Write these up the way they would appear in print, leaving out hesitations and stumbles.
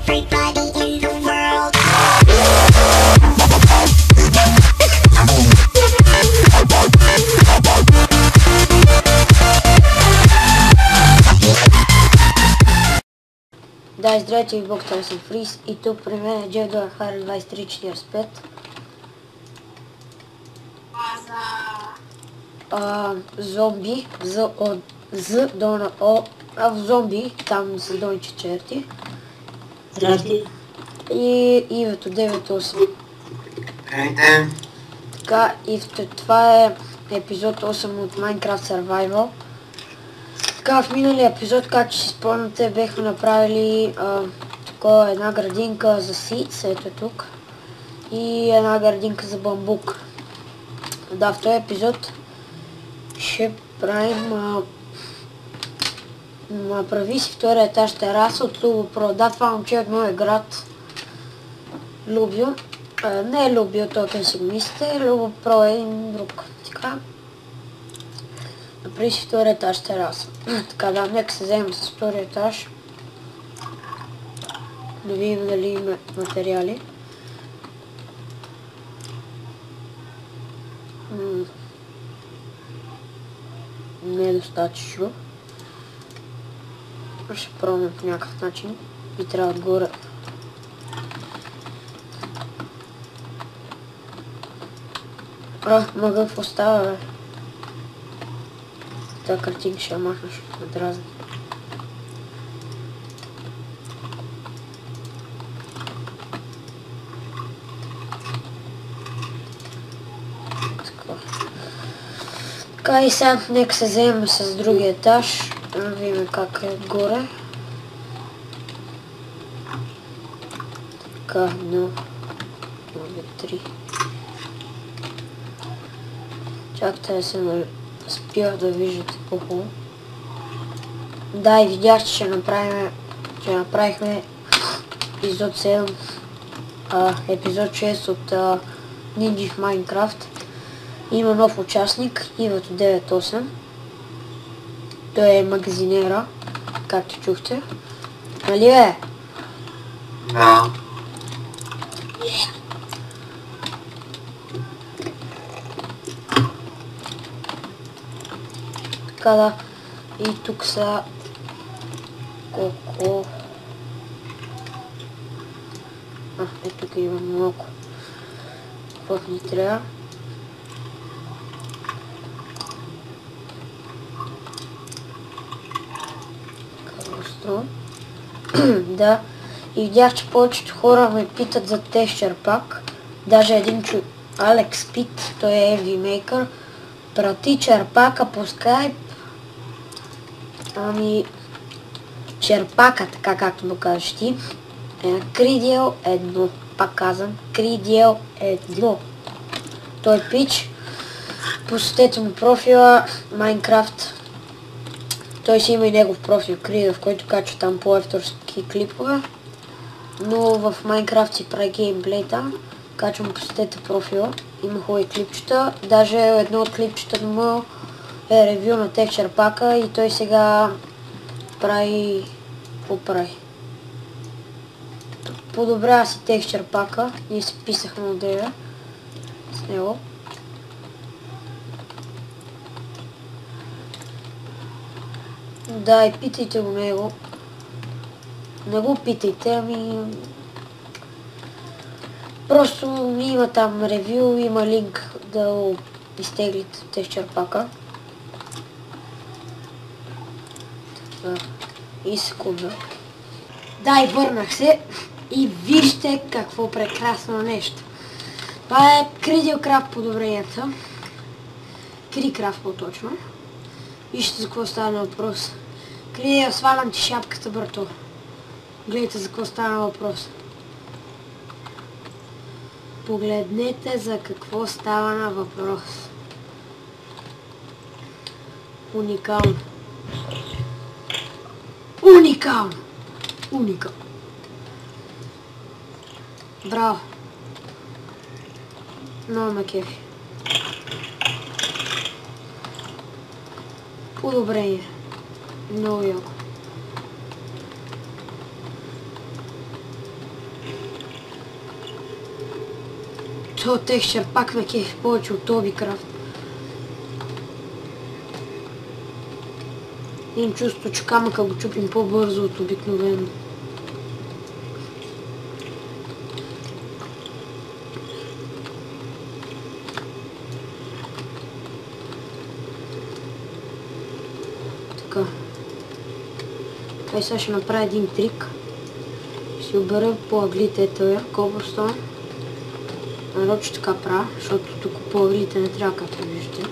everybody in the world. Да, здравейте ви, Бог, съм Фриз и тук при мен е Jeff Dolan 2345. Зомби, З, Дона, О, в зомби, там са долните черти. Здрасти. И Ивето 98. Здравейте. Така, и това е епизод 8 от Minecraft Survival. Така, в миналия епизод, както си спомняте, бехме направили една градинка за сиц, ето тук, и една градинка за бамбук. Да, в този епизод ще правим направи си втория етаж тераса от Любопро. Да, това момче от моя град Любио. Не е Любио, той къде си го мислите, Любопро е един друг. Така. Направи си втория етаж тераса. Така, да, нека се вземем с втория етаж. Да видим дали има материали. Не е достатъчно. Ще пробвам по някакъв начин. И трябва отгоре. Мага какво става, бе? Та картинка ще я махна, защото ме дразни. Така и сега нека се вземем с другия етаж. Видим как е отгоре. Така, 1, 2, 3. Чакайте да се спира да виждате по-хубаво. Да, и видях, че направихме епизод 7, епизод 6 от Ninja в Minecraft. Има нов участник, Ивето 98. Той е магазинера, както чухте. Нали бе? Да. Така, да. И тук са колко... тук има много. Какво ни трябва? Да, и видях, че повечето хора ме питат за текстчър пак. Даже един Алекс Пит, той е Heavy Maker, прати черпака по скайп. Черпака, така както му кажеш ти, е на Кридиел 1. Пак казвам, Кридиел 1. Той е пич. Посетете му профила Minecraft. Той си има и негов профил Крида, в който качва там по-авторски клипове. Но в Minecraft си прави геймплей там. Качвам, посетете профила. Има хубави клипчета. Даже едно от клипчета му е ревю на текстчър пака и той сега прави... Какво прави? Подобрява си текстчър пака. Ние се писахме от дея с него. Да, и питайте го него. Не го питайте, ами... Просто има там ревю, има линк да изтеглите текстчър пака. И секунда. Да, и върнах се. И вижте какво прекрасно нещо. Това е Кридилкрафт подобренията. Крикрафт по-точно. Вижте за какво става на въпрос. Кридил, свалям ти шапката, брато. Гледайте за какво става на въпрос. Погледнете за какво става на въпрос. Уникално. Уникално! Уникално. Браво. Много ме кефи. Подобрение. Много яко. То текстчър пак ме кефи повече от Обикрафт. Имам чувство, че камъка го чупим по-бързо от обикновено. Така. Ай, сега ще направя един трик. Ще обера по аглите този кобълстон. Нарочно така правя, защото тук по аглите не трябва, както виждате.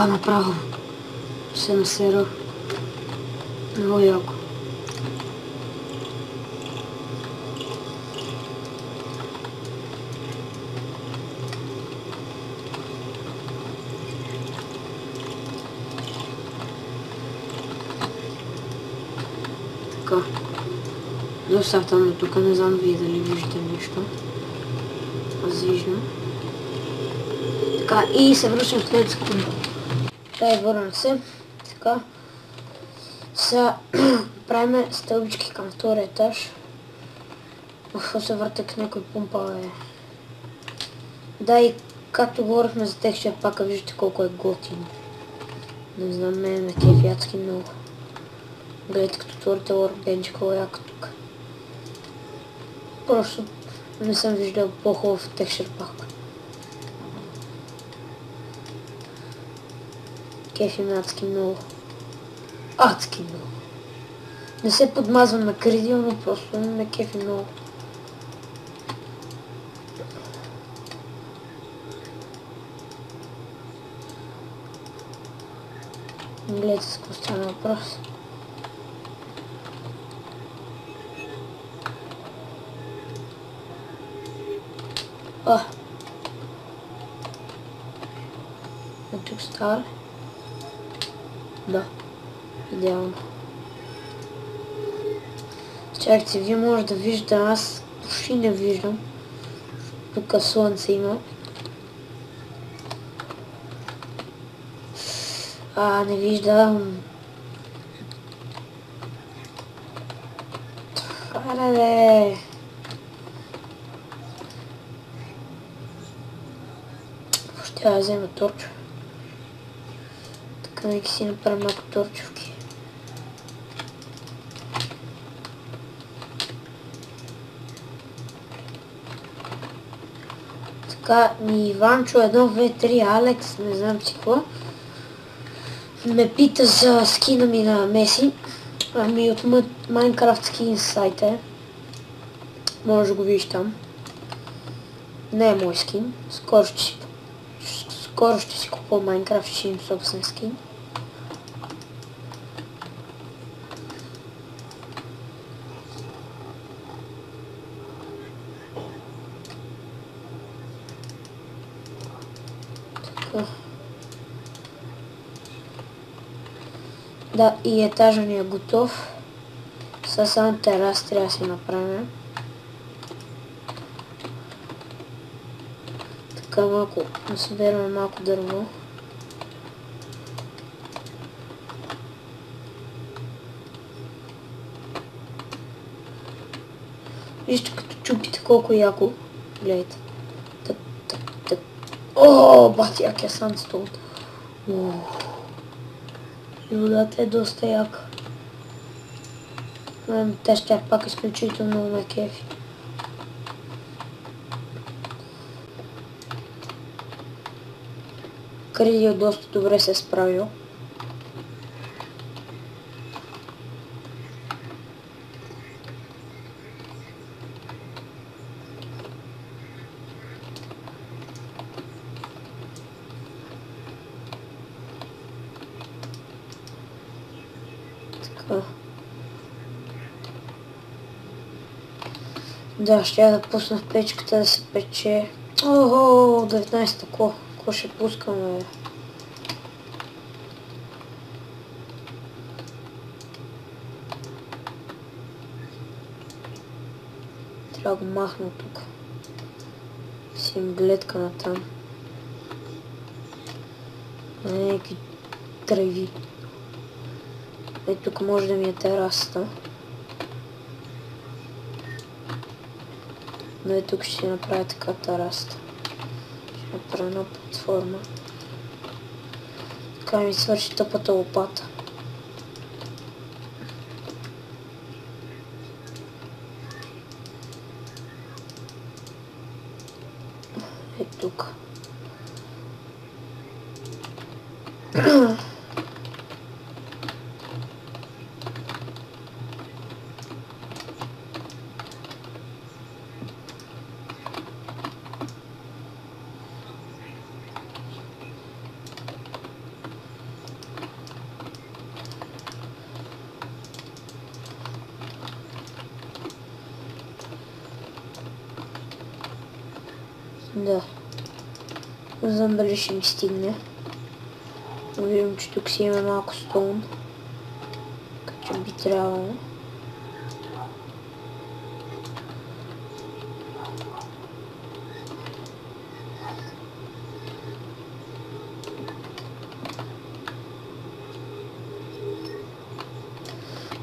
Направо се насера. Много яко. Така. Доставям до тук, не знам вие дали виждате нещо. Аз виждам. Така, и се връщам в 30 секунди. Дай, върна се. Така. Сега правим стълбички към втория етаж. Се въртък някой помпа, бе. Да, и както говорихме за текстчър пака, виждате колко е готин. Не знам, ме кефи адски много. Гледайте като творите Workbench, колко е яко тук. Просто не съм виждал по-хубав текстчър пак. Кефи ме адски много. Адски много. Не се подмазвам на Кридио, но просто ме кефи много. Гледайте с какво стана въпрос. Тук става ли? Да. Идеално. Чакайте, вие може да виждате, аз почти не виждам. Тук слънце има. Не виждам. Аре. Ще да взема торчо. Така нека си направим малко торчовки. Така, Иванчо 1, 2, 3, Алекс, не знам си какво. Ме пита за скина ми на Меси. Ами от Minecraft Skins сайта е. Може да го видиш там. Не е мой скин. Скоро ще си купя Minecraft, ще имам собствен скин. Така. Да, и етажа ни е готов. Сега само терас трябва да си направим. Така малко, да съберем малко дърво. Вижте като чупите колко яко. Гледайте. Так. О, бати, якия сандстоун. И водата е доста яка. Те ще пак изключително много ме кефи. Кридио доста добре се е справил. Така. Да, ще я да пусна в печката да се пече. Ого, 19 тако. Какво ще пускаме, бе? Трябва да го махна тук. Си им гледка на там. Някакви тръви. Тук може да ми е терасата. Но тук ще си направя така терасата. Ще направя една платформа. Така ми свърши тъпата лопата. Тук. Да. Не знам дали ще ми стигне. Виждам, че тук си има малко стоун. Така че би трябвало.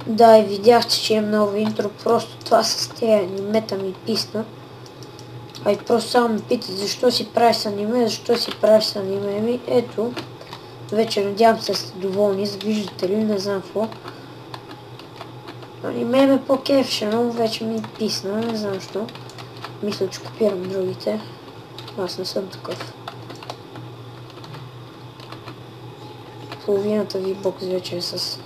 Да, и видяхте, че имам ново интро. Просто това с тези анимета ми писна. А и просто само ме питат защо си правиш аниме, защо си правиш аниме. Еми, ето. Вече надявам се сте доволни, виждате ли, не знам какво. Аниме ме по-кефше, но вече ми писна, не знам защо. Мисля, че копирам другите. Аз не съм такъв. Половината ви бокс вече е с